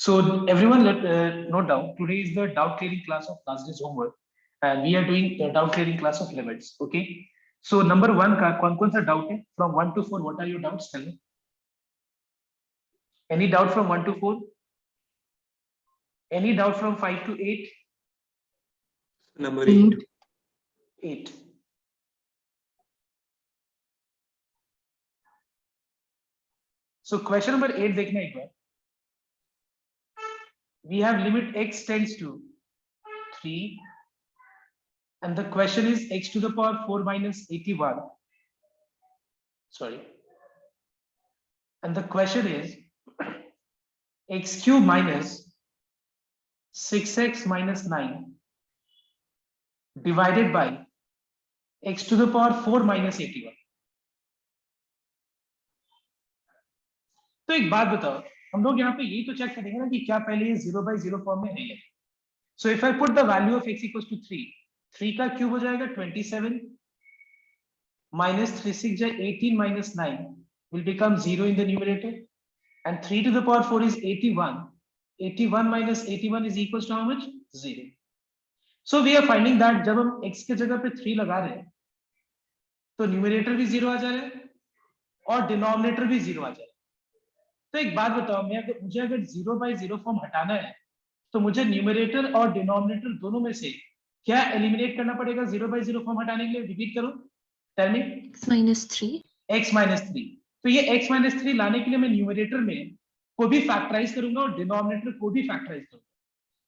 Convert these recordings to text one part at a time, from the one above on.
So everyone, note down. Today is the doubt clearing class of last day's homework, and we are doing the doubt clearing class of limits. Okay. So number one का कौन सा doubt है? From 1 to 4, what are your doubts? Tell me. Any doubt from 1 to 4? Any doubt from 5 to 8? Number 8. 8. So question number 8 देखना एक बार. We have limit x tends to 3, and the question is x to the power 4 minus 81. Sorry. And the question is x cube minus 6x minus 9 divided by x to the power 4 minus 81. तो एक बात बताओ, हम लोग यहाँ पे यही तो चेक करेंगे ना कि क्या पहले ये 0 by 0 फॉर्म में है. So if I put the value of x equals to 3 का क्यूब हो जाएगा 27 minus 3 6 18 minus 9 will become 0 in the numerator, and 3 to the power 4 is 81. 81 minus 81 is equals to how much? 0. So we are finding that जब हम x के जगह पे 3 लगा रहे हैं तो न्यूमरेटर भी 0 आ जा रहा है और डिनोमिनेटर भी 0 आ जा रहा है. तो एक बात बताओ, मुझे अगर 0 by 0 फॉर्म हटाना है तो मुझे न्यूमरेटर और डिनोमिनेटर दोनों में से क्या एलिमिनेट करना पड़ेगा 0 by 0 फॉर्म हटाने के लिए? रिपीट करो, टेल मी. x minus 3. तो ये x minus 3 लाने के लिए मैं न्यूमरेटर में को भी फैक्टराइज करूंगा और डिनोमिनेटर को भी फैक्टराइज करूंगा.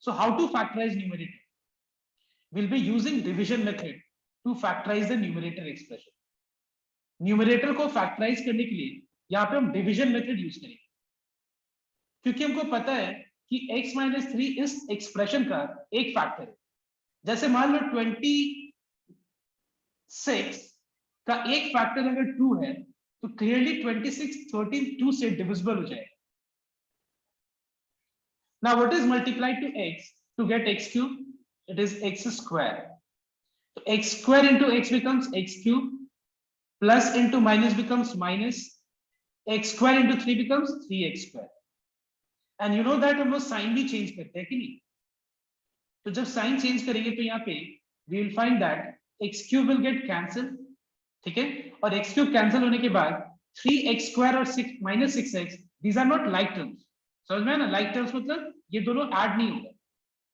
So how to factorise numerator? Will be using division method to factorise the numerator expression. Numerator को फैक्टराइज करने के लिए यहाँ पे हम डिविजन मेथड यूज करेंगे, क्योंकि हमको पता है कि x minus 3 इस एक्सप्रेशन का एक फैक्टर है. जैसे मान लो 26 का एक फैक्टर अगर 2 है तो क्लियरली 26 13 2 से डिविजिबल हो जाएगा. Now what is multiplied to x to get x cube? It is x square. So x square into x becomes x cube, plus into minus becomes minus, x square into 3 becomes 3x square. And you know that हम लोग sign भी change करते हैं कि नहीं? तो जब sign change करेंगे तो यहाँ पे we will find that x cube will get cancelled, ठीक है? और x cube कैंसिल होने के बाद 3x square और 6 minus 6x, these are not like terms. समझ में है ना? like terms मतलब ये दोनों ऐड नहीं होगा.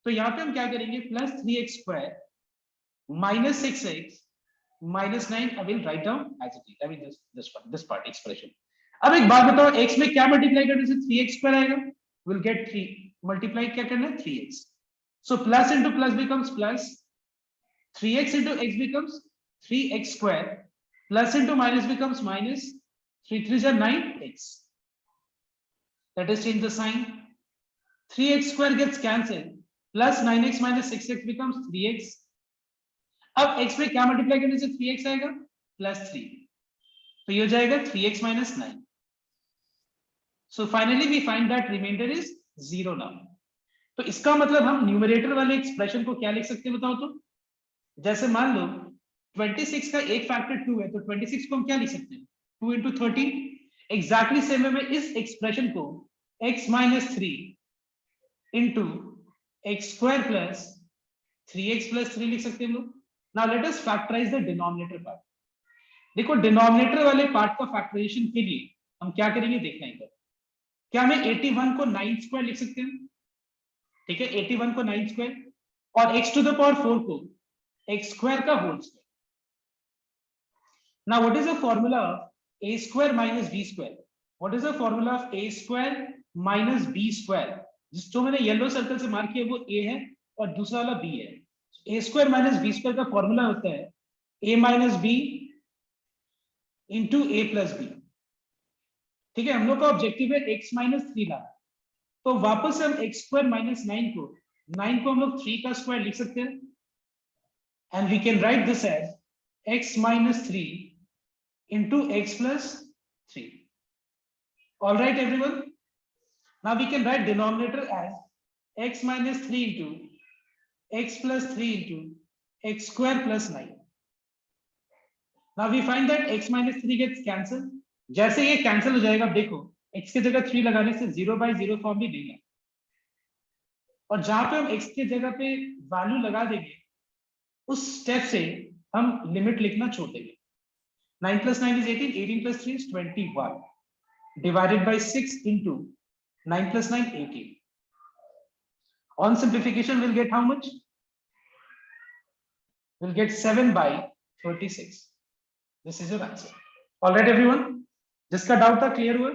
तो यहाँ पे हम क्या करेंगे? Plus 3x square minus 6x minus 9. I will write down as it is. I mean this part expression. अब एक बात बताओ, x में क्या मल्टीप्लाई करने से 3x square आएगा? We'll get 3. मल्टीप्लाई क्या करना है? 3x. So plus into plus becomes plus. 3x into x becomes 3x square. Plus into minus becomes minus. 3 3s are 9x. Let us change the sign. 3x square gets cancelled. Plus 9x minus 6x becomes 3x. अब x में क्या multiply करने से 3x आएगा? Plus 3. तो ये हो जाएगा 3x minus 9. So finally we find that remainder is 0 now. तो इसका मतलब हम न्यूमरेटर वाले एक्सप्रेशन को क्या लिख सकते हैं बताओ तो? जैसे मान लो 26 का एक फैक्टर 2 है तो 26 को हम क्या लिख सकते हैं? 2 into 13. एग्जैक्टली सेम वे में इस एक्सप्रेशन को x minus 3 into x square plus 3x plus 3 लिख सकते हैं हम लोग. Now let us factorize the denominator part. देखो डिनोमिनेटर वाले पार्ट का फैक्टराइजेशन के लिए हम क्या करेंगे देखना है. क्या हमें 81 को 9 स्क्वायर लिख सकते हैं? ठीक है, 81 को 9 स्क्वायर और x टू द पावर 4 को x स्क्वायर का whole square. Now what is the formula of a square minus b square? What is the formula of a square minus b square? जो मैंने येलो सर्कल से mark किया वो a है और दूसरा वाला b है. a square minus b square का फार्मूला होता है a minus b into a plus b. ठीक है, हम लोग का ऑब्जेक्टिव है x माइनस 3 लाना. तो वापस से हम x स्क्वायर माइनस 9 को हम लोग 3 का स्क्वायर लिख सकते हैं. And we can write this as x minus 3 into x plus 3. All right everyone. Now we can write denominator as x minus 3 into x plus 3 into x square plus 9. Now we find that x minus 3 gets cancel. जैसे ये cancel हो जाएगा, देखो x की जगह 3 लगाने से 0 by 0 form भी नहीं है. और जहां पे हम x के जगह पे वैल्यू लगा देंगे उस स्टेप से हम लिमिट लिखना छोड़ देंगे। 9 plus 9 is 18, 18 plus 3 is 21, divided by 6 into 9 plus 9, 18. On simplification, we'll get how much? We'll get 7 by 36. This is your answer. All right, everyone? जिसका डाउट था क्लियर हुआ?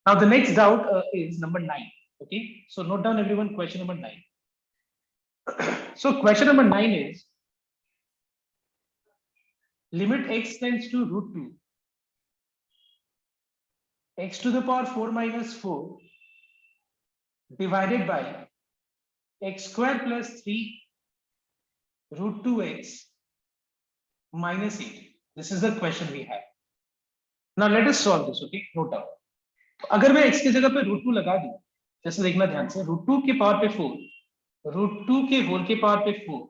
Now the next doubt is number 9. Okay, so note down everyone question number 9. So question number 9 is limit x tends to root 2 x to the power 4 minus 4 divided by x square plus 3 root 2x minus 8. This is the question we have. Now let us solve this. Okay, note down. तो अगर मैं x की जगह पे root 2 लगा दूं, जैसे देखना ध्यान से, रूट 2 के पावर पे 4 रूट 2 के होल के पावर पे 4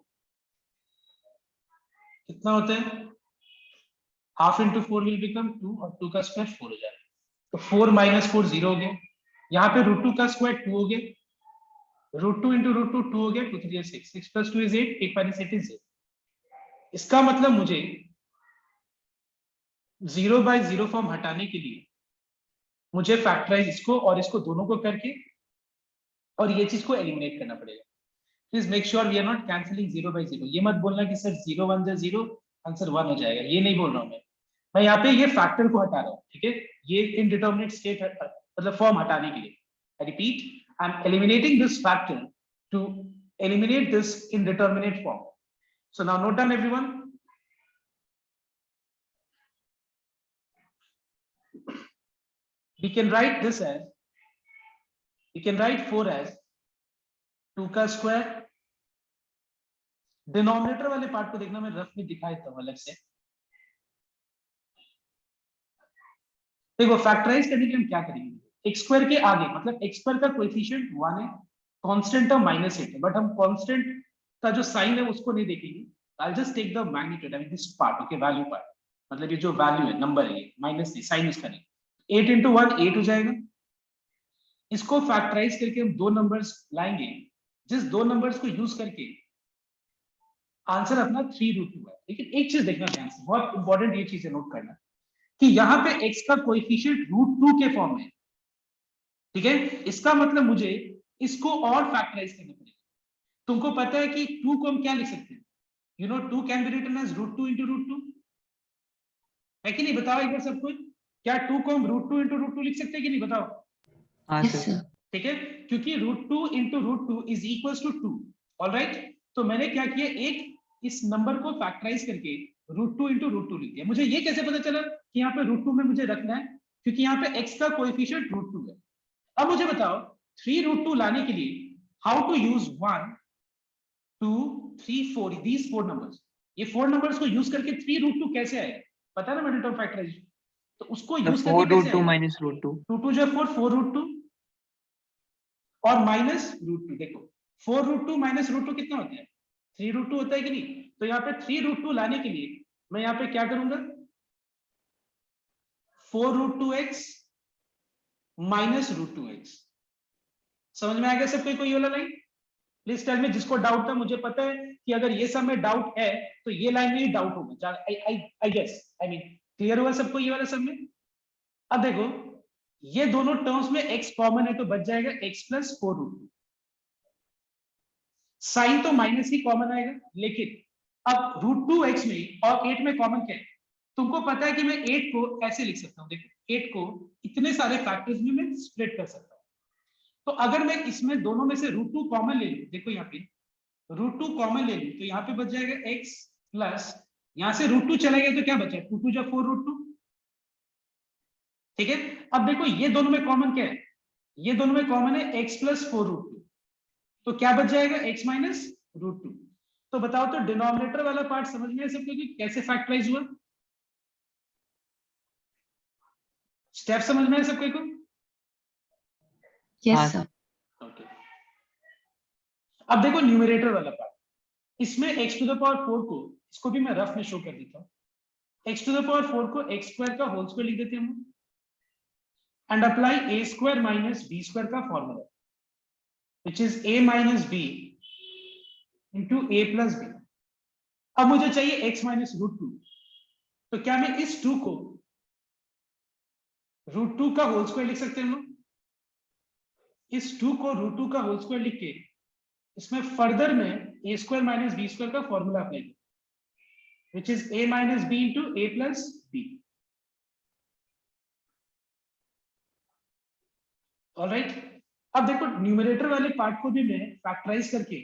कितना होता है? हाफ इंटू 4 विल बिकम 2 और 2 का स्क्वायर 4 हो जाएगा। तो 4 माइनस 4 0 हो गया। यहाँ पे रूट 2 का स्क्वायर 2 हो गया, रूट 2 इंटू रूट 2 2 हो गया, 2 3 6, 6 प्लस 2 इज 8, 8 माइनस 8 इज 0। इसका मतलब मुझे 0 बाय 0 फॉर्म हटाने के लिए मुझे फैक्टराइज इसको और इसको दोनों को करके और ये चीज को एलिमिनेट करना पड़ेगा। Please make sure we are not cancelling 0 by 0। ये मत बोलना कि सर 0 1 जा 0 आंसर 1 हो जाएगा, ये नहीं बोल रहा हूं मैं यहाँ पे ये फैक्टर को हटा रहा हूँ, ठीक है? ये इनडिटरमिनेट स्टेट मतलब फॉर्म हटाने के लिए। I repeat, I am eliminating this factor to eliminate this indeterminate form. So now note down everyone. We can write this as, we can write 4 as 2 का स्क्वायर। डिनोमिनेटर वाले part को देखना, मैं rough में दिखा देता हूं अलग से। देखो फैक्टराइज करने के लिए हम क्या करेंगे, एक्स स्क्वायर के आगे मतलब एक्स स्क्वायर का कोएफिशिएंट 1 है, कांस्टेंट टर्म -8 है, बट हम कांस्टेंट का जो साइन है उसको नहीं देखेंगे। I just take the magnitude, I mean this part, okay, value part, मतलब ये जो वैल्यू है, नंबर है, ये माइनस नहीं, साइन उसका नहीं। 8 into 1 8 हो जाएगा। इसको फैक्टराइज करके हम दो नंबर्स लाएंगे, जिस दो नंबर्स को यूज करके आंसर अपना 3√2 है। लेकिन एक चीज देखना ध्यान से, बहुत इंपॉर्टेंट ये चीज है नोट करना, कि यहाँ पे x का कोएफिशिएंट √2 के फॉर्म में, ठीक है? इसका मतलब मुझे इसको और फैक्टराइज करना पड़ेगा। तुमको पता है कि 2 को हम क्या लिख सकते हैं? You know 2 can be written as √2 into √2, है कि नहीं? बताओ एक बार सब कुछ, क्या 2 को हम √2 into √2 लिख सकते हैं कि नहीं? बताओ। हाँ सर। ठीक है, क्योंकि √2 into √2 is equals to 2। All right, तो मैंने क्या किया, एक इस नंबर को फैक्टराइज करके √2 into √2 लिख दिया। मुझे ये कैसे पता चला कि यहाँ पे √2 में मुझे रखना है? क्योंकि यहाँ पे x का कोएफिशिएंट √2 है। अब मुझे बताओ 3√2 लाने के लिए how to use 1 2 3 4 these 4 numbers, ये 4 नंबर्स को यूज करके 3√2 कैसे आएगा? पता है ना मैंने टर्म फैक्टराइजेशन, तो उसको यूज करके कैसे 4√2 minus √2, 2 2 जो 4 4√2 और माइनस √2। देखो 4√2 माइनस √2 कितना होता है? 3√2 होता है कि नहीं? तो यहाँ पे 3√2 लाने के लिए मैं यहाँ पे क्या करूंगा, 4√2x माइनस √2x। समझ में आ गया सबको कोई वाला लाइन? प्लीज टेल मी, जिसको डाउट था, मुझे पता है कि अगर ये सब में डाउट है तो ये लाइन में ही डाउट होगा। I guess, I mean clear हुआ सबको ये वाला सब में? अब देखो ये दोनों टर्म्स में x कॉमन है तो बच जाएगा x प्लस 4√2। साइन तो माइनस ही कॉमन आएगा, लेकिन अब √2x में और 8 में कॉमन क्या है? तुमको पता है कि मैं 8 को ऐसे लिख सकता हूं, देखो 8 को इतने सारे फैक्टर्स में मैं स्प्लिट कर सकता हूं। तो अगर मैं इसमें दोनों में से √2 कॉमन ले लूं, देखो यहाँ पे √2 कॉमन ले लूं तो यहाँ पे बच जाएगा x प्लस, यहां से √2 चला गया तो क्या बचा? 2 2 जा 4√2, ठीक है? अब देखो ये दोनों में कॉमन क्या है? ये दोनों में कॉमन है x प्लस 4√2, तो क्या बच जाएगा? x minus √2। तो बताओ तो डिनोमिनेटर वाला पार्ट समझ में है सबको कि कैसे फैक्टराइज हुआ? स्टेप समझ में है सबको को? Yes sir. ओके, अब देखो न्यूमरेटर वाला पार्ट, इसमें x टू द पावर 4 को, इसको भी मैं रफ में शो कर देता हूं, x टू द पावर 4 को x स्क्वायर का होल स्क्वायर लिख देते हैं हम। and apply a square minus b square का formula, which is a minus b into a plus b. अब मुझे चाहिए x minus root 2. तो क्या मैं इस 2 को √2 का होल स्क्वायर लिख सकते हैं हम लोग? इस 2 को √2 का होल स्क्वायर लिख के इसमें फर्दर में a square minus b square का फॉर्मूला अप्लाई करें, which is a minus b into a plus b. Alright, अब देखो न्यूमरेटर वाले पार्ट को भी मैं फैक्टराइज करके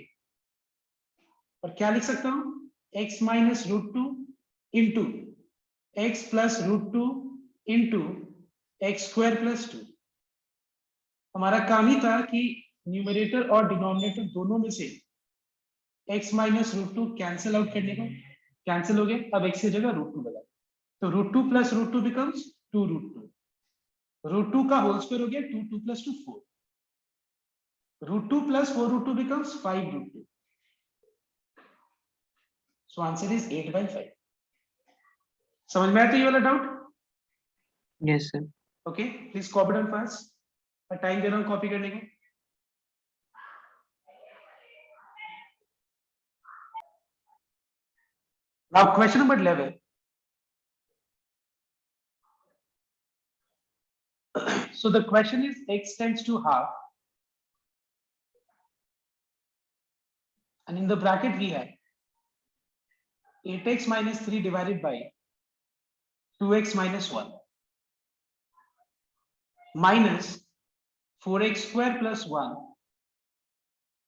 और क्या लिख सकता हूं, x minus √2 into x plus √2 into x square plus 2. हमारा काम ही था कि न्यूमरेटर और डिनोमिनेटर दोनों में से x minus √2 कैंसिल आउट करने को, कैंसिल हो गया. अब x की जगह √2 लगा, तो √2 plus √2 becomes 2√2. √2 का होल स्क्वायर हो गया 2 plus 2 4. √2 plus 4√2 becomes 5√2. So answer is 8/5. समझ में आया तो ये वाला doubt? Yes, sir. Okay, please copy down fast. मैं टाइम दे रहा हूं कॉपी करने को. Now question number 11. So the question is x tends to half, and in the bracket we have 8x minus 3 divided by 2x minus 1 minus 4x square plus 1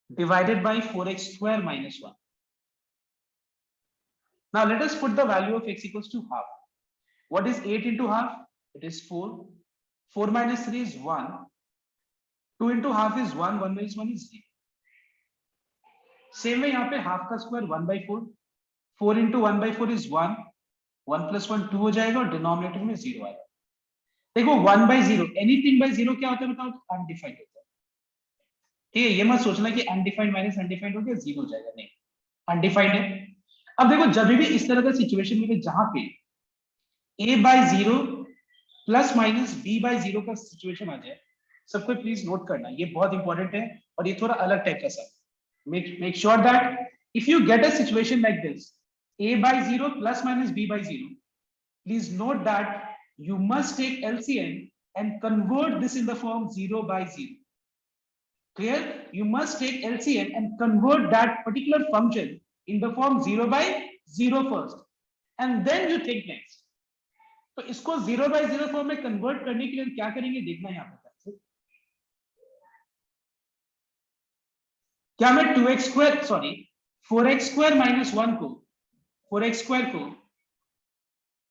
divided by 4x square minus 1. Now let us put the value of x equals to half. What is 8 into half? It is 4. 4 minus 3 is 1. 2 into half is 1. 1 minus 1 is 0. Same way यहाँ पे half का square 1/4. 4 into 1/4 is 1. 1 plus 1 2 हो जाएगा और denominator में 0 आएगा. देखो 1/0, anything bye 0 क्या होता है बताओ? अनडिफाइंड होता है. ठीक है, ये मत सोचना कि अनडिफाइंड माइनस अनडिफाइंड हो गया 0 हो जाएगा, नहीं, अनडिफाइंड है. अब देखो जब भी इस तरह का सिचुएशन मिले जहां पे a/0 प्लस माइनस b/0 का सिचुएशन आ जाए, सबको प्लीज नोट करना, ये बहुत इंपॉर्टेंट है और ये थोड़ा अलग टाइप का सब. Make sure that if you get a situation like this a/0 plus minus b/0, please note that you must take LCM and convert this in the form 0/0. Clear? You must take LCM and convert that particular function in the form 0/0 first, and then you take next. तो इसको 0/0 form में convert करने के लिए क्या करेंगे देखना यहाँ पे. क्या मैं 2x square 4x square minus 1 को 4x स्क्वायर को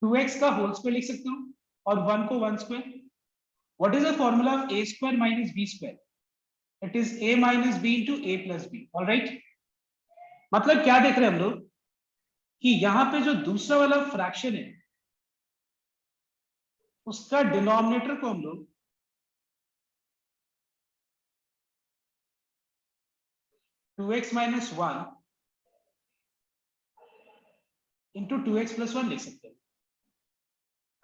2x का होल स्क्वायर लिख सकता हूं और 1 को 1 square. What is the formula of a square minus b square? It is a minus b into a plus b. Alright, मतलब क्या देख रहे हैं हम लोग कि यहां पे जो दूसरा वाला फ्रैक्शन है उसका डिनोमिनेटर को हम लोग two x minus 1 into 2x plus 1 लिख सकते हैं.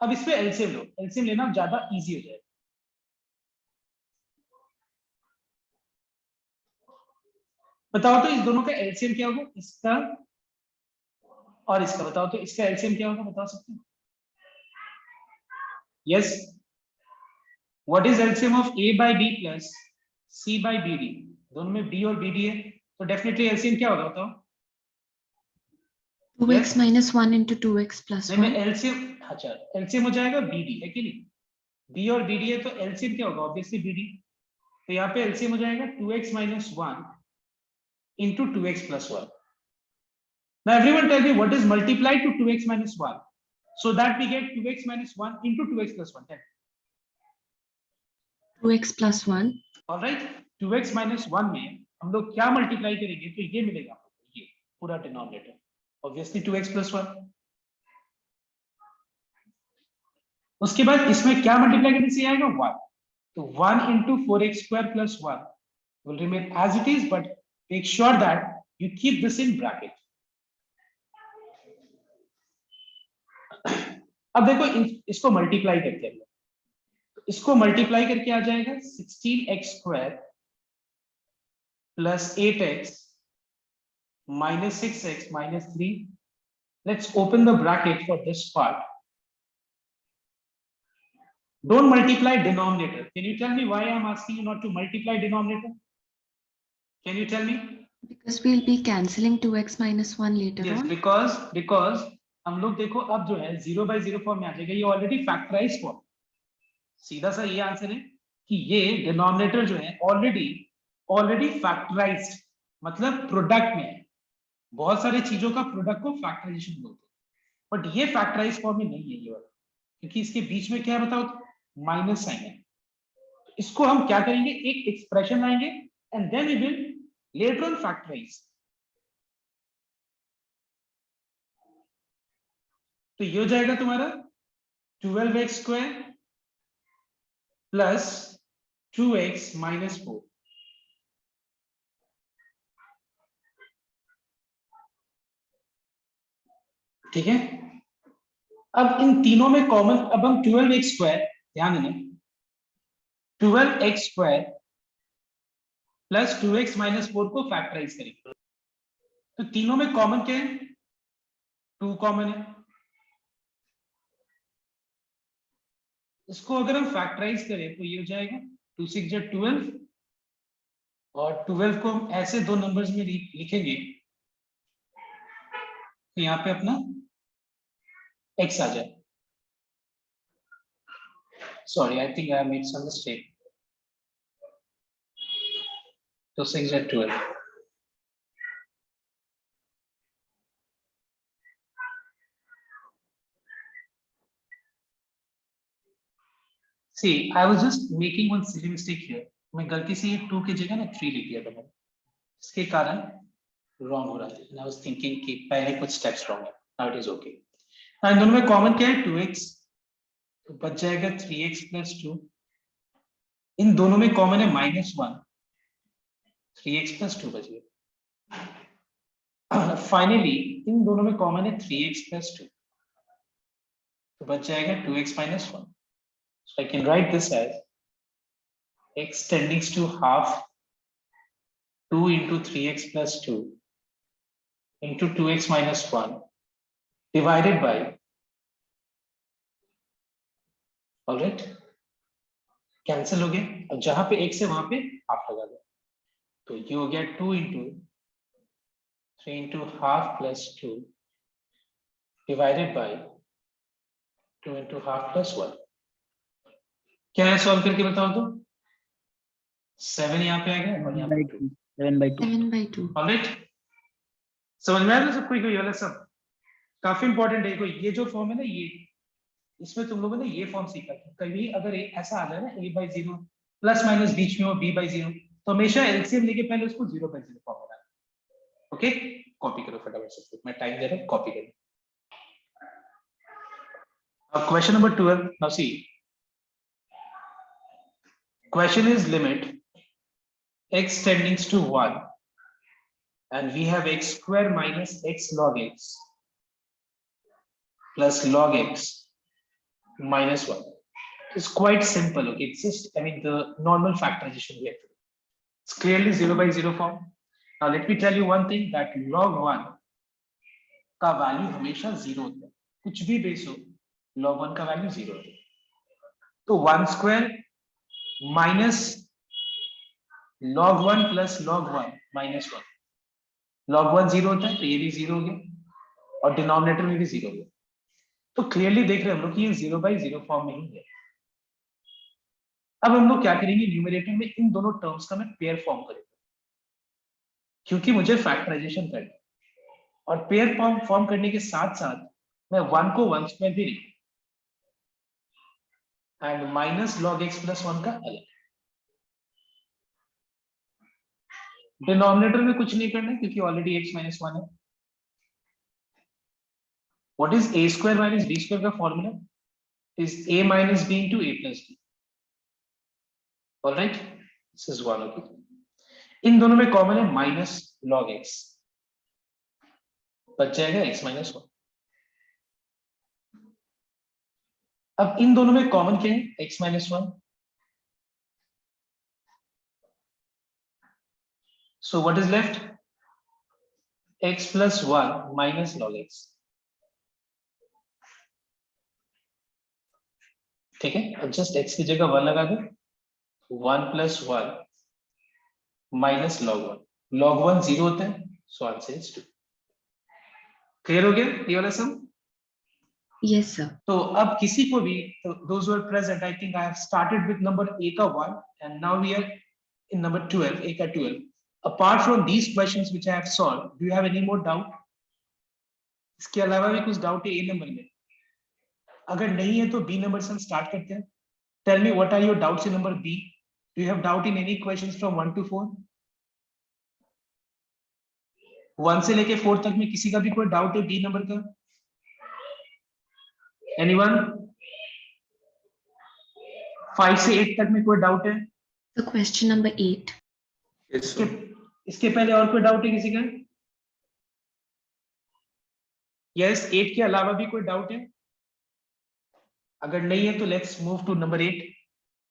अब इस पे एलसीएम लो, एलसीएम लेना ज्यादा इजी हो जाएगा. बताओ तो इस दोनों का एलसीएम क्या होगा, इसका और इसका. बताओ तो इसका एलसीएम क्या होगा, बता सकते हो? Yes, what is LCM of a by b plus c by bd? दोनों में b और bd है, तो डेफिनेटली एलसीएम क्या होगा बताओ? 2x minus 1 into 2x plus 1. नहीं, एलसीएम, अच्छा एलसीएम हो जाएगा bd, है कि नहीं? b और bd है तो एलसीएम क्या होगा? Obviously bd. तो यहाँ पे एलसीएम हो जाएगा 2x minus 1 into 2x plus 1. Now everyone tell me what is multiplied to 2x minus 1 so that we get 2x minus 1 into 2x plus 1. 2x plus 1. All right, 2x minus 1 में हम लोग क्या multiply करेंगे तो ये मिलेगा, ये पूरा डिनोमिनेटर, ऑब्वियसली 2x plus 1. उसके बाद इसमें क्या मल्टीप्लाई करने से आएगा? 1. तो 1 into 4x square plus 1 will remain as it is, but make sure that you keep this in bracket. अब देखो इसको मल्टीप्लाई करते हैं. इसको मल्टीप्लाई करके आ जाएगा 16x² plus 8x minus 6x minus 3. Let's open the bracket for this part. Don't multiply denominator. Can you tell me why I'm asking you not to multiply denominator? Can you tell me? Because we'll be cancelling 2x minus 1 later Yes, on. because हम लोग देखो अब जो है 0/0 form में आ जाएगा, ये already factorise form. सीधा सा ये आंसर है कि ये डिनोमिनेटर जो है ऑलरेडी फैक्टराइज्ड, मतलब प्रोडक्ट में है. बहुत सारे चीजों का प्रोडक्ट को फैक्टराइजेशन बोलते हैं, बट ये फैक्टराइज फॉर्म में नहीं है ये वाला, क्योंकि इसके बीच में क्या है बताओ, माइनस साइन है. इसको हम क्या करेंगे, एक एक्सप्रेशन लाएंगे and then we will later on factorise. तो ये हो जाएगा तुम्हारा 12x² प्लस 2x minus 4. ठीक है. अब इन तीनों में कॉमन, अब हम 12x², ध्यान देना, 12x² प्लस 2x minus 4 को फैक्टराइज करेंगे. तो तीनों में कॉमन क्या है, 2 कॉमन है. इसको अगर हम फैक्टराइज करें तो ये हो जाएगा 2 6 जा 12, और 12 को हम ऐसे दो नंबर्स में लिखेंगे तो यहाँ पे अपना x आ जाए. Sorry, I think I made some mistake. तो 6 जा 12. See, I was just making one silly mistake here. मैं गलती से ये 2 की जगह ना 3 लिख दिया था मैंने, इसके कारण रॉन्ग हो रहा था. And I was thinking कि पहले कुछ स्टेप्स रॉन्ग है. Now it is okay. इन दोनों में कॉमन क्या है, 2x, तो बच जाएगा 3x plus 2. इन दोनों में कॉमन है -1, 3x plus 2 बच गया. फाइनली इन दोनों में कॉमन है 3x plus 2, तो बच जाएगा 2x minus 1. So I can write this as x tending to half 2 into 3x plus 2 into 2x minus 1 divided by, all right, cancel हो गया. अब जहां पे x है वहां पे हाफ लगा दो, तो ये हो गया 2 into 3 into half plus 2 divided by 2 into half plus 1. क्या है, सॉल्व करके बताओ तो. 7 यहाँ पे आ गया और यहाँ पे 2. 7/2. 7/2. ऑलराइट, समझ में आया सबको ये वाला सब. काफी इंपॉर्टेंट है. ये जो फॉर्म है ना, ये इसमें तुम लोगों ने ये फॉर्म सीखा था. कभी अगर ऐसा आ जाए ना a/0 प्लस माइनस बीच में हो b/0, तो हमेशा एलसीएम लेके पहले उसको 0/0 फॉर्म बनाना. ओके, कॉपी करो फटाफट से, मैं टाइम दे रहा हूँ, कॉपी करो. अब question number 12. Now see, question is limit x tending to 1 and we have x² minus x log x plus log x minus 1. It's quite simple. Okay, it's just, I mean, the normal factorization we have to do. It's clearly 0/0 form. Now let me tell you one thing, that log 1 का value हमेशा 0 होता है. कुछ भी base हो, log 1 का value 0 होता है. तो 1² minus log 1 plus log 1 minus 1. log 1 0 होता है, तो ये भी 0 हो गया, और डिनोमिनेटर में भी 0 हो गया. तो क्लियरली देख रहे हैं हम लोग कि ये 0/0 फॉर्म में ही है. अब हम लोग क्या करेंगे, न्यूमरेटर में इन दोनों टर्म्स का मैं पेयर फॉर्म करेंगे, क्योंकि मुझे फैक्टराइजेशन करना है. और पेयर फॉर्म करने के साथ साथ मैं 1 को 1² भी लिखूं, and minus log x plus 1 का अलग. डिनोमिनेटर में कुछ नहीं करना है, क्योंकि ऑलरेडी x minus 1 है. What is a² minus b² का formula is a minus b into a plus b. All right, this is 1. Okay, इन दोनों में कॉमन है माइनस log x, बच जाएगा x minus 1. अब इन दोनों में कॉमन क्या है? x minus one. So what is left? x plus 1 minus log x. ठीक है, अब जस्ट x की जगह 1 लगा दो. 1 plus 1 minus log 1. log 1 0 होता है, so answer is 2. क्लियर हो गया ये वाला सम? Yes, sir. तो अब किसी को भी, those who are present, I think I have started with number a का 1 and now we are in number 12, a का 12. Apart from these questions which I have solved, do you have any more doubt? इसके अलावा भी कुछ doubt है ए number में? अगर नहीं है तो बी नंबर से हम स्टार्ट करते हैं. Tell me what are your doubts in number B. Do you have doubt in any questions from 1 to 4? 1 से लेके 4 तक में किसी का भी कोई डाउट है बी नंबर का? एनीवन? 5 से 8 तक में कोई डाउट है? So question number 8. Yes, sir. इसके पहले और कोई डाउट है किसी का? यस, 8 के अलावा भी कोई डाउट है? अगर नहीं है तो let's move to number 8.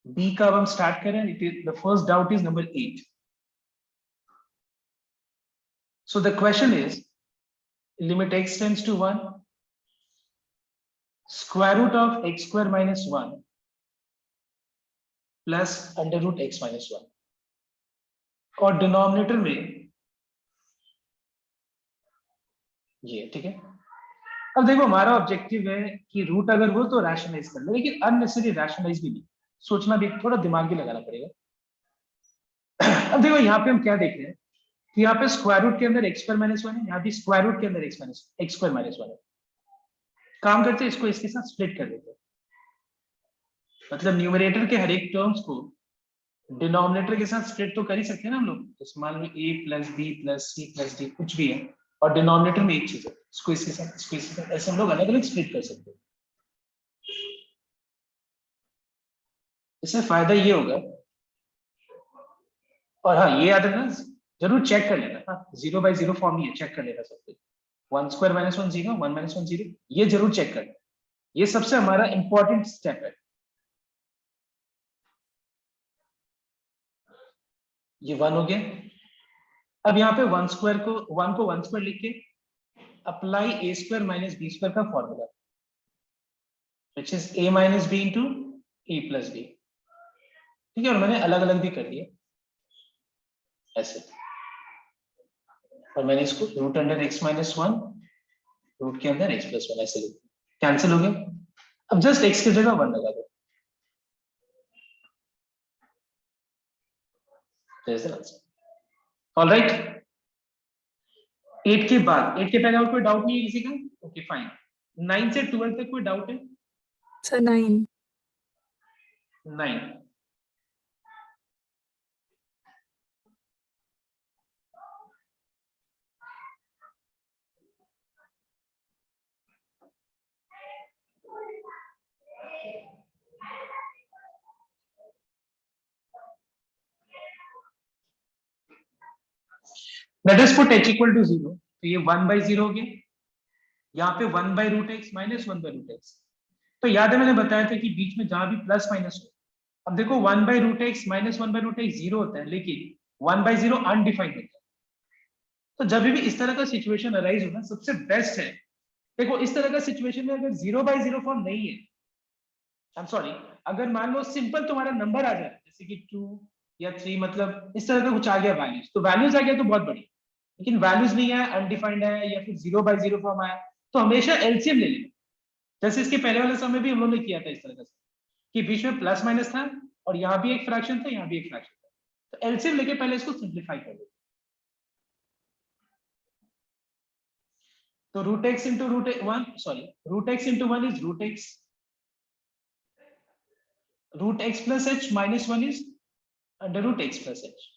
B का अब हम स्टार्ट करें. The first doubt is number 8. So the question is, limit x tends to 1, square root of x square minus 1 plus under root x minus 1. और डिनोमिनेटर में ये, ठीक है. अब देखो हमारा ऑब्जेक्टिव है कि रूट अगर हो तो रैशनलाइज कर लो, लेकिन अननेसेसरी रैशनलाइज भी नहीं, सोचना भी थोड़ा दिमाग भी लगाना पड़ेगा. अब देखो यहाँ पे हम क्या देख रहे हैं कि यहाँ पे स्क्वायर रूट के अंदर एक्स स्क्वायर माइनस वन है, यहाँ भी स्क्वायर रूट के अंदर एक्स स्क्वायर माइनस वन है. काम करते हैं इसको इसके साथ स्प्लिट कर देते हैं. मतलब न्यूमरेटर के हर एक टर्म्स को डिनोमिनेटर के साथ स्प्लिट तो कर ही सकते हैं ना हम लोग. तो मान लो a plus B plus C plus D कुछ भी है और डिनोमिनेटर में एक चीज है, इसको इसके साथ इसको इसके साथ ऐसे हम लोग अलग अलग स्प्लिट कर सकते हैं. इससे फायदा ये होगा. और हाँ ये याद रखना, जरूर चेक कर लेना. हाँ 0/0 फॉर्म ही है, चेक कर लेना सब कुछ. 1 स्क्वायर माइनस 1 0, 1 माइनस 1 0, ये जरूर चेक करना. ये सबसे हमारा इंपॉर्टेंट स्टेप है. ये 1 हो गया. अब यहाँ पे 1 स्क्वायर को 1 स्क्वायर लिख के apply a square minus B square का formula, which is a minus B into A plus B. ठीक है, और मैंने अलग अलग भी कर दिया ऐसे. और मैंने इसको root under x minus 1 root के अंदर x प्लस 1 ऐसे लिख दिया. कैंसिल हो गया. अब जस्ट x की जगह 1 लगा दो. ऑलराइट. 8 के बाद 8 के पहले और कोई डाउट नहीं है किसी का? Okay fine. 9 से 12 तक कोई डाउट है? Sir 9. 9. Let us put h equal to 0. तो ये 1/0 हो गया. यहाँ पे 1/√x माइनस 1/√x. तो याद है मैंने बताया था कि बीच में जहां भी प्लस माइनस हो. अब देखो 1/√x माइनस 1/√x 0 होता है, लेकिन 1/0 अनडिफाइंड होता है. तो जब भी इस तरह का सिचुएशन अराइज होना, सबसे बेस्ट है, देखो इस तरह का सिचुएशन में अगर 0/0 फॉर्म नहीं है, आई एम सॉरी, अगर मान लो सिंपल तुम्हारा नंबर आ जाए जैसे कि 2 या 3, मतलब इस तरह का कुछ आ गया वैल्यूज, तो वैल्यूज आ गया तो बहुत बढ़िया. लेकिन वैल्यूज नहीं है, अनडिफाइंड है, या फिर 0/0 फॉर्म आया, तो हमेशा एलसीएम ले लेना. जैसे इसके पहले वाले समय भी हम लोगों ने किया था इस तरह से कि बीच में प्लस माइनस था और यहाँ भी एक फ्रैक्शन था, यहाँ भी एक फ्रैक्शन था. तो एलसीएम लेके पहले इसको सिंप्लीफाई कर दो. तो √x into √1, sorry, √x into 1 is √x. √x plus h minus 1 is under √x plus h.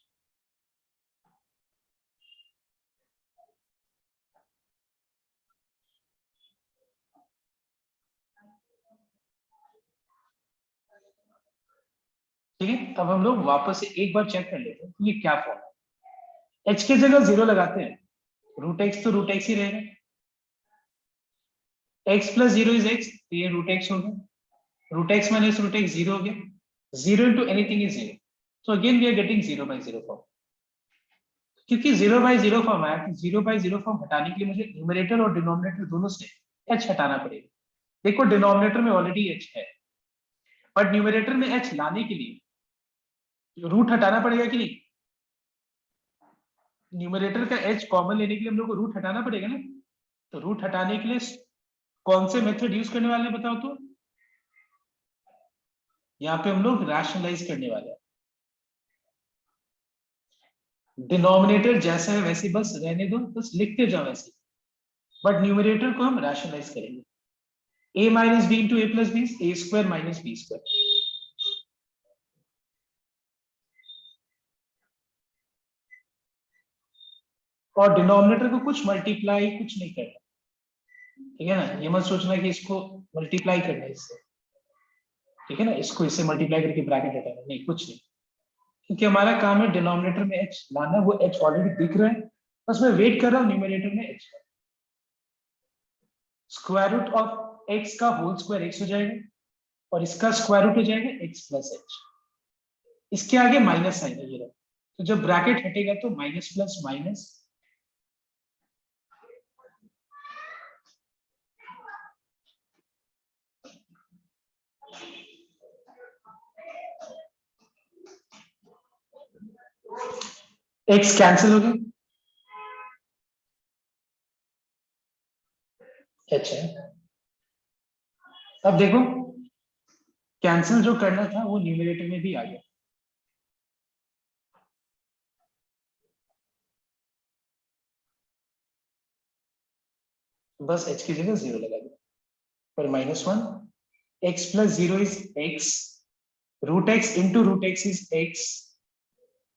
ठीक है, अब हम लोग वापस से एक बार चेक कर लेते हैं कि ये क्या फॉर्म है. h की जगह 0 लगाते हैं. √x तो √x ही रहेगा. x plus 0 is x, तो ये √x हो गया. Root x minus root x 0 हो गया, 0 into anything is 0, so again we are getting 0 by 0 form. क्योंकि 0 by 0 फॉर्म है, 0 by 0 फॉर्म हटाने के लिए मुझे न्यूमरेटर और डिनोमिनेटर दोनों से h हटाना पड़ेगा। देखो डिनोमिनेटर में ऑलरेडी h है, बट न्यूमरेटर में h लाने के लिए रूट हटाना पड़ेगा कि नहीं? न्यूमरेटर का h कॉमन लेने के लिए हम लोग को रूट हटाना पड़ेगा ना। तो रूट हटाने के लिए कौन से मेथड यूज करने वाले हैं बताओ तो? यहाँ पे हम लोग रैशनलाइज करने वाले हैं। डिनोमिनेटर जैसा है वैसे बस रहने दो, बस लिखते जाओ वैसे, बट न्यूमरेटर को हम रैशनलाइज करेंगे। a minus B into A plus B, A square minus B square. और डिनोमिनेटर को कुछ मल्टीप्लाई कुछ नहीं करना, ठीक है ना। ये मत सोचना कि इसको मल्टीप्लाई करना है इससे, ठीक है ना, इसको इससे मल्टीप्लाई करके ब्रैकेट हटाना, नहीं कुछ नहीं, क्योंकि हमारा काम है डिनोमिनेटर में h लाना। वो h ऑलरेडी दिख रहा है, बस मैं वेट कर रहा हूँ न्यूमरेटर में h। Square root of x का होल स्क्वायर x हो जाएगा, और इसका स्क्वायर रूट हो जाएगा x प्लस h। इसके आगे माइनस साइन है, ये रहा। तो जब ब्रैकेट हटेगा तो minus plus minus, x cancel हो गया, h है। अब देखो कैंसिल जो करना था वो न्यूमरेटर में भी आ गया, बस h की जगह 0 लगा दिया, पर -1, x plus 0 is x, root x into root x is x,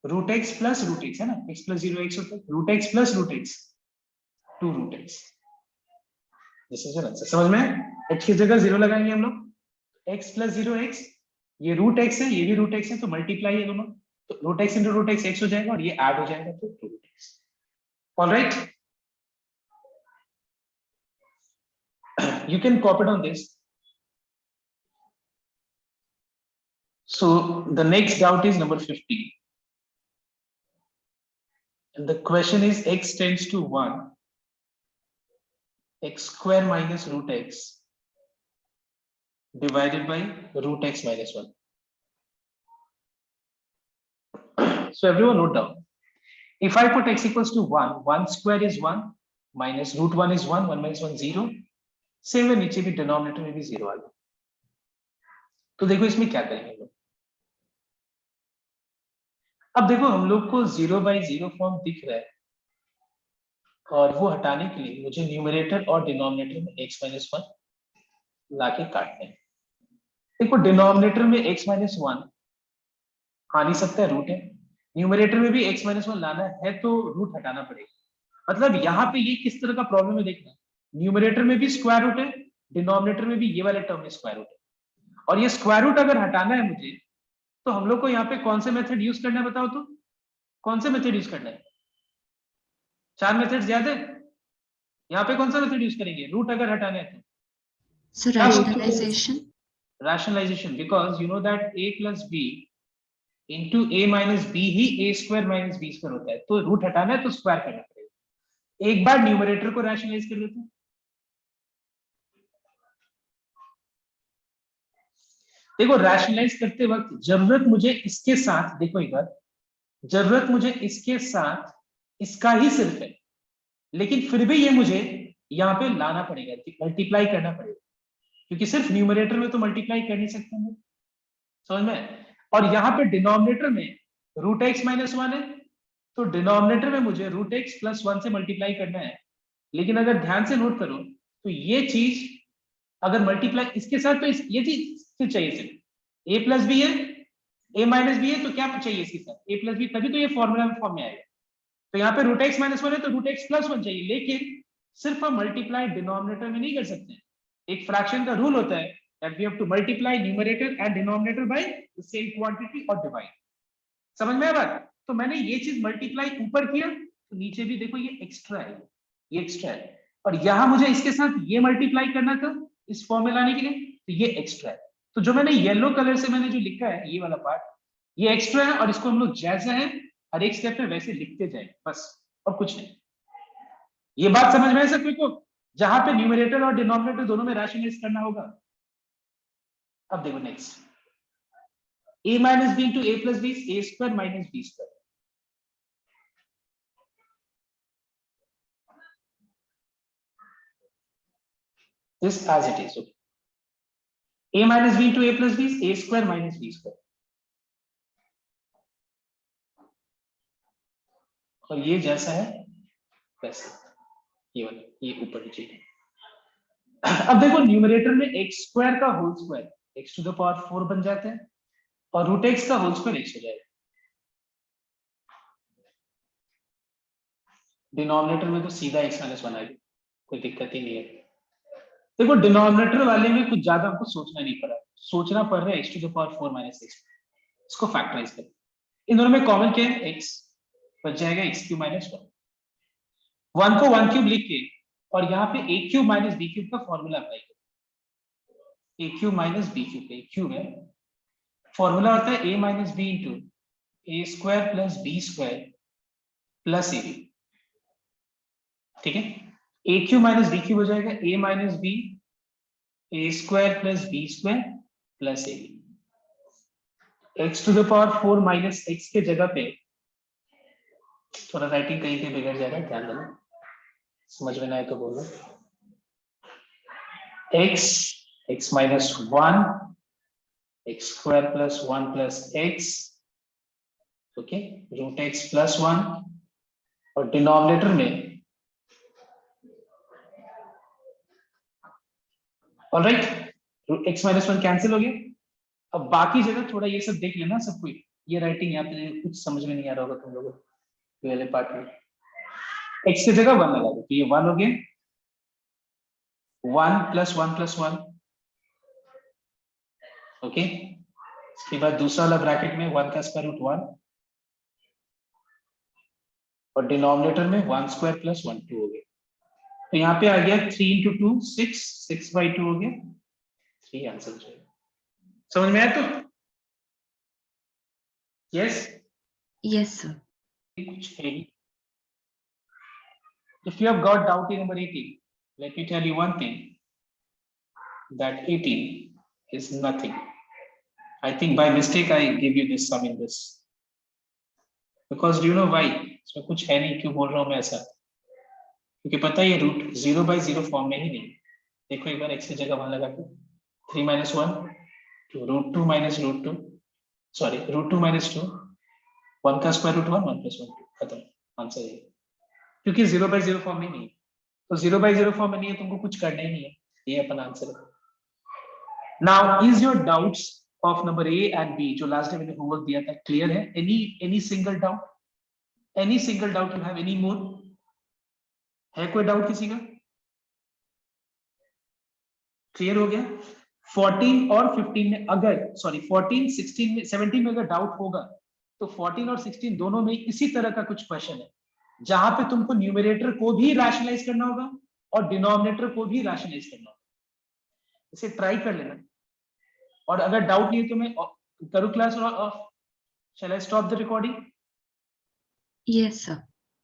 root x plus root x है ना, x प्लस 0 x होता है, root x plus root x 2 root x। This is answer. समझ में? h की जगह 0 लगाएंगे हम लोग, x प्लस 0 x, ये रूट x है, ये भी रूट x है, तो मल्टीप्लाई है दोनों, तो root x into root x x हो जाएगा, और ये ऐड हो जाएगा तो 2 root x। All right, you can copy down this. So the next doubt is number 50. And the question is x tends to 1, x square minus root x divided by root x minus 1. So everyone note down. If I put x equals to 1, 1 square is 1, minus root 1 is 1, 1 minus 1 0. Same है, नीचे भी denominator में भी 0 आ गया। तो देखो इसमें क्या करेंगे हम लोग। अब देखो हम लोग को 0 by 0 फॉर्म दिख रहा है, और वो हटाने के लिए मुझे न्यूमरेटर और डिनोमिनेटर में x minus 1 लाके काटने हैं। देखो डिनोमिनेटर में x minus 1 आ नहीं सकता है, रूट है। न्यूमरेटर में भी x minus 1 लाना है तो रूट हटाना पड़ेगा। मतलब यहाँ पे ये किस तरह का प्रॉब्लम है देखना, न्यूमरेटर में भी स्क्वायर रूट है, डिनोमिनेटर में भी ये वाले टर्म में स्क्वायर रूट है, और ये स्क्वायर रूट अगर हटाना है मुझे, तो हम लोग को यहाँ पे कौन से मेथड यूज करना है बताओ तो? कौन से मेथड यूज करना है? 4 मेथड याद है? यहाँ पे कौन सा मेथड यूज करेंगे रूट अगर हटाना है तो? So rationalization. Rationalization, because you know that a plus b into a minus b he a square minus b square होता है, तो रूट हटाना है तो स्क्वायर करना पड़ेगा। एक बार न्यूमरेटर को रैशनलाइज कर लेते हैं। देखो रैशनलाइज करते वक्त जरूरत मुझे इसके साथ, देखो एक बार, जरूरत मुझे इसके साथ इसका ही सिर्फ है, लेकिन फिर भी ये मुझे यहाँ पे लाना पड़ेगा, मल्टीप्लाई करना पड़ेगा, क्योंकि सिर्फ न्यूमरेटर में तो मल्टीप्लाई कर नहीं सकते हैं, समझ में? और यहाँ पे डिनोमिनेटर में रूट एक्स माइनस 1 है, तो डिनोमिनेटर में मुझे रूट एक्स प्लस 1 से मल्टीप्लाई करना है। लेकिन अगर ध्यान से नोट करो तो ये चीज अगर मल्टीप्लाई इसके साथ, तो ये चीज चाहिए सिर्फ a प्लस बी है, a माइनस बी है, तो क्या चाहिए इसके साथ? a प्लस बी, तभी तो ये फॉर्मूला फॉर्म में आएगा। तो यहाँ पे रूट एक्स माइनस 1 है तो रूट एक्स प्लस 1 चाहिए, लेकिन सिर्फ हम मल्टीप्लाई डिनोमिनेटर में नहीं कर सकते। एक फ्रैक्शन का रूल होता है that we have to multiply numerator and denominator by the same quantity or divide. समझ में आया बात? तो मैंने ये चीज मल्टीप्लाई ऊपर किया, तो नीचे भी देखो ये एक्स्ट्रा है, ये एक्स्ट्रा है, और यहां मुझे इसके साथ ये मल्टीप्लाई करना था इस फॉर्म में लाने के लिए, तो ये एक्स्ट्रा है। तो जो मैंने येलो कलर से मैंने जो लिखा है ये वाला पार्ट, ये एक्स्ट्रा है और इसको हम लोग जैसा है हर एक स्टेप में वैसे लिखते जाए बस, और कुछ नहीं। ये बात समझ में है सबको को? जहां पे न्यूमरेटर और डिनोमिनेटर दोनों में रैशनलाइज करना होगा। अब देखो next, a minus B into A plus B, A square minus B square. This as it is, okay. A minus b into a plus b is a square minus b square. और ये जैसा है वैसे, ये वाला, ये ऊपर नीचे। अब देखो न्यूमरेटर में x स्क्वायर का whole square x to the power 4 बन जाता है और रूट x का होल स्क्वायर x हो जाएगा। डिनोमिनेटर में तो सीधा x माइनस 1 आएगा, कोई दिक्कत ही नहीं है। देखो डिनोमिनेटर वाले में कुछ ज्यादा हमको सोचना नहीं पड़ा, सोचना पड़ रहा है x to the power 4 minus x, इसको फैक्टराइज करें। इन दोनों में कॉमन क्या है, x बच जाएगा x क्यूब माइनस 1, 1 को 1 क्यूब लिख के और यहाँ पे a cube minus b cube का फॉर्मूला अप्लाई करें। a cube minus b cube, a cube है, फॉर्मूला होता है a minus B into A square plus B square plus A B. ठीक है, A cube minus B cube हो जाएगा a minus B A square plus B square plus A B. X to the power 4 minus x के जगह पे, थोड़ा writing कहीं पे बिगड़ जा रहा है, ध्यान देना, समझ में ना आए तो बोलो। x minus 1 x square plus 1 plus x, okay, root x plus 1, और डिनोमिनेटर में ऑलराइट x माइनस 1 कैंसिल हो गया। अब बाकी जगह थोड़ा ये सब देख लेना सबको, ये राइटिंग यहाँ पे कुछ समझ में नहीं आ रहा होगा तुम लोगों को पहले पार्ट में। x की जगह 1 लगा दो तो ये 1 हो गया, 1 प्लस 1 प्लस 1, ओके। इसके बाद दूसरा वाला ब्रैकेट में 1 का स्क्वायर रूट 1 और डिनोमिनेटर में 1 स्क्वायर प्लस 1 2 हो गया। तो यहाँ पे आ गया 3 इंटू 2 6, 6/2 हो गया, 3 आंसर हो जाएगा। समझ में आया तो? Yes Yes, sir. कुछ है ही। If you have got doubt in number 18, let me tell you one thing, that 18 is nothing. I think by mistake I give you this sum in this, because do you know why? इसमें कुछ है नहीं, क्यों बोल रहा हूँ मैं ऐसा, क्योंकि पता है ये रूट 0/0 फॉर्म में ही नहीं। देखो एक बार x की जगह 1 लगा के, 3 minus 1 2 root 2 minus root 2, sorry root 2 minus 2, 1 का स्क्वायर रूट 1 1 प्लस 1 2, खत्म, आंसर है। क्योंकि 0/0 फॉर्म में नहीं है, तो 0/0 फॉर्म में नहीं है, तुमको कुछ करना ही नहीं है, ये अपन आंसर है। Now is your doubts of number A and B जो लास्ट टाइम मैंने होमवर्क दिया था क्लियर है? Any single doubt, any single doubt you have, any more? है कोई डाउट किसी का? क्लियर हो गया? 14 और 15 में अगर, सॉरी 14 16 में 17 में अगर डाउट होगा तो 14 और 16 दोनों में इसी तरह का कुछ क्वेश्चन है जहां पे तुमको न्यूमरेटर को भी रैशनलाइज करना होगा और डिनोमिनेटर को भी रैशनलाइज करना होगा। इसे ट्राई कर लेना, और अगर डाउट नहीं है तो मैं करूं क्लास और shall I stop the recording? Yes, sir.